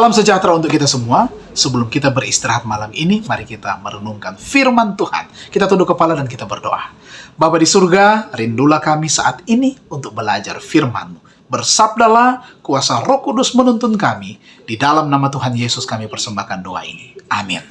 Salam sejahtera untuk kita semua. Sebelum kita beristirahat malam ini, mari kita merenungkan firman Tuhan. Kita tunduk kepala dan kita berdoa. Bapa di surga, rindulah kami saat ini untuk belajar firman-Mu. Bersabdalah, kuasa Roh Kudus menuntun kami. Di dalam nama Tuhan Yesus kami persembahkan doa ini. Amin.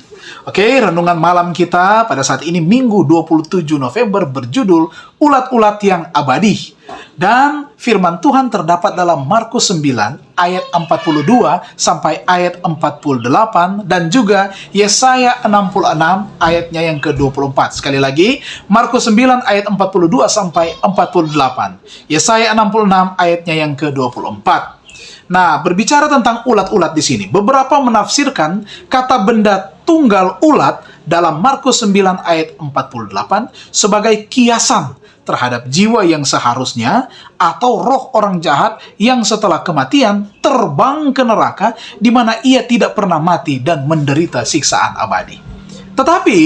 Oke, renungan malam kita pada saat ini Minggu 27 November berjudul Ulat-ulat yang Abadi. Dan firman Tuhan terdapat dalam Markus 9 ayat 42 sampai ayat 48 dan juga Yesaya 66 ayatnya yang ke-24. Sekali lagi, Markus 9 ayat 42 sampai 48. Yesaya 66 ayatnya yang ke-24. Nah, berbicara tentang ulat-ulat di sini, beberapa menafsirkan kata benda tunggal ulat dalam Markus 9 ayat 48 sebagai kiasan terhadap jiwa yang seharusnya atau roh orang jahat yang setelah kematian terbang ke neraka di mana ia tidak pernah mati dan menderita siksaan abadi. Tetapi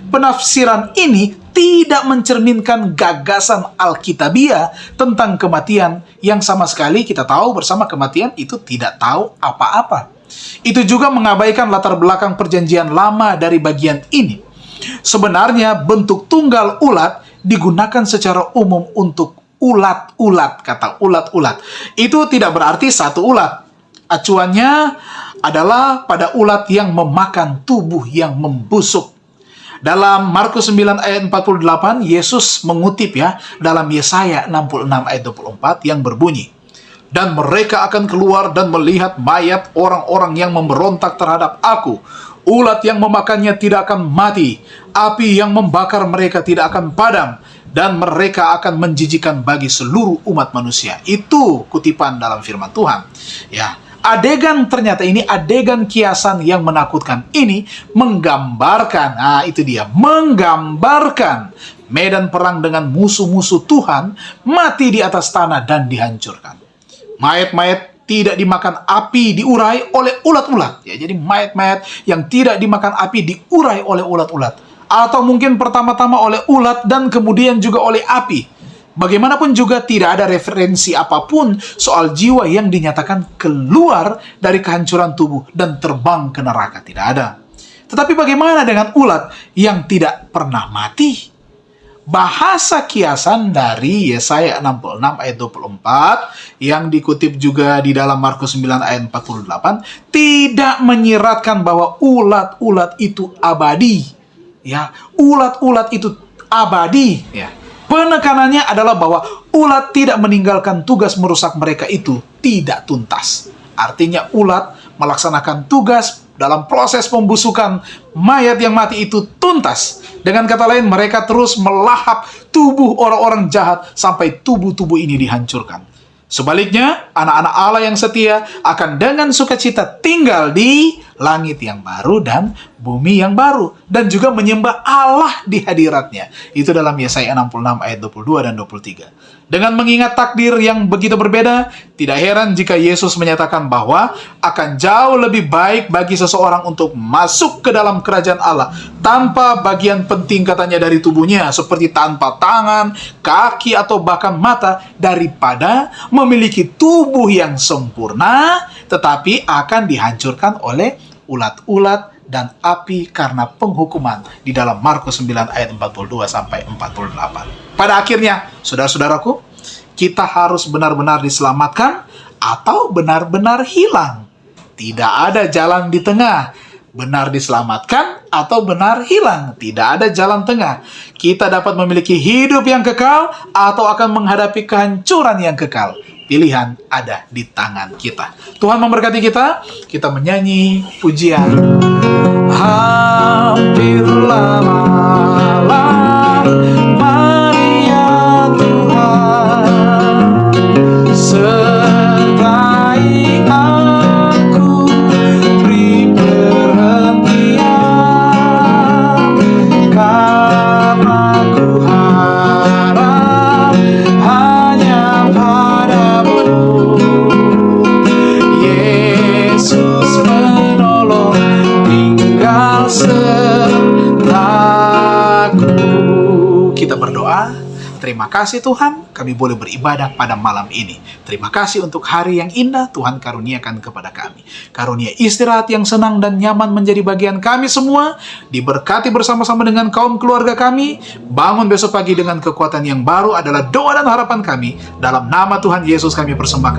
penafsiran ini tidak mencerminkan gagasan Alkitabiah tentang kematian yang sama sekali kita tahu bersama kematian itu tidak tahu apa-apa. Itu juga mengabaikan latar belakang perjanjian lama dari bagian ini. Sebenarnya bentuk tunggal ulat digunakan secara umum untuk ulat-ulat. Kata ulat-ulat itu tidak berarti satu ulat. Acuannya adalah pada ulat yang memakan tubuh yang membusuk. Dalam Markus 9 ayat 48, Yesus mengutip dalam Yesaya 66 ayat 24 yang berbunyi, "Dan mereka akan keluar dan melihat mayat orang-orang yang memberontak terhadap Aku. Ulat yang memakannya tidak akan mati, api yang membakar mereka tidak akan padam, dan mereka akan menjijikan bagi seluruh umat manusia." Itu kutipan dalam firman Tuhan. Adegan ternyata ini adegan kiasan yang menakutkan ini menggambarkan, menggambarkan medan perang dengan musuh-musuh Tuhan mati di atas tanah dan dihancurkan. Mayat-mayat tidak dimakan api diurai oleh ulat-ulat. Jadi mayat-mayat yang tidak dimakan api diurai oleh ulat-ulat. Atau mungkin pertama-tama oleh ulat dan kemudian juga oleh api. Bagaimanapun juga tidak ada referensi apapun soal jiwa yang dinyatakan keluar dari kehancuran tubuh dan terbang ke neraka. Tidak ada. Tetapi bagaimana dengan ulat yang tidak pernah mati? Bahasa kiasan dari Yesaya 66 ayat 24 yang dikutip juga di dalam Markus 9 ayat 48 tidak menyiratkan bahwa ulat-ulat itu abadi. Ulat-ulat itu abadi. Penekanannya adalah bahwa ulat tidak meninggalkan tugas merusak mereka itu tidak tuntas. Artinya ulat melaksanakan tugas dalam proses pembusukan mayat yang mati itu tuntas. Dengan kata lain, mereka terus melahap tubuh orang-orang jahat sampai tubuh-tubuh ini dihancurkan. Sebaliknya, anak-anak Allah yang setia akan dengan sukacita tinggal di langit yang baru dan bumi yang baru. Dan juga menyembah Allah di hadiratnya. Itu dalam Yesaya 66 ayat 22 dan 23. Dengan mengingat takdir yang begitu berbeda, tidak heran jika Yesus menyatakan bahwa akan jauh lebih baik bagi seseorang untuk masuk ke dalam kerajaan Allah tanpa bagian penting katanya dari tubuhnya, seperti tanpa tangan, kaki, atau bahkan mata, daripada memiliki tubuh yang sempurna, tetapi akan dihancurkan oleh ulat-ulat dan api karena penghukuman di dalam Markus 9 ayat 42 sampai 48. Pada akhirnya, saudara-saudaraku, kita harus benar-benar diselamatkan atau benar-benar hilang. Tidak ada jalan di tengah. Benar diselamatkan atau benar hilang. Tidak ada jalan tengah. Kita dapat memiliki hidup yang kekal atau akan menghadapi kehancuran yang kekal. Pilihan ada di tangan kita. Tuhan memberkati kita. Kita menyanyi pujian. Hampirlah malam, mari ya Tuhan, sertai aku, beri perhentian, karena ku harap hanya padamu. Yesus menolong, tinggal sertaku. Kita berdoa. Terima kasih Tuhan, kami boleh beribadah pada malam ini. Terima kasih untuk hari yang indah Tuhan karuniakan kepada kami. Karunia istirahat yang senang dan nyaman menjadi bagian kami semua. Diberkati bersama-sama dengan kaum keluarga kami. Bangun besok pagi dengan kekuatan yang baru adalah doa dan harapan kami. Dalam nama Tuhan Yesus kami persembahkan.